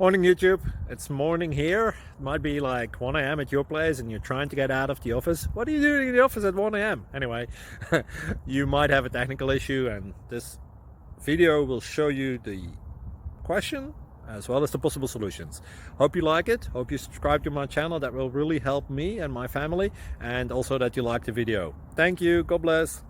Morning YouTube, it's morning here. It might be like 1 a.m. at your place and you're trying to get out of the office. What are you doing in the office at 1 a.m.? Anyway, you might have a technical issue and this video will show you the question as well as the possible solutions. Hope you like it, hope you subscribe to my channel. That will really help me and my family, and also that you like the video. Thank you, God bless.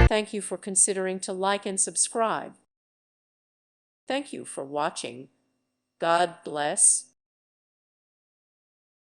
Thank you for considering to like and subscribe. Thank you for watching. God bless.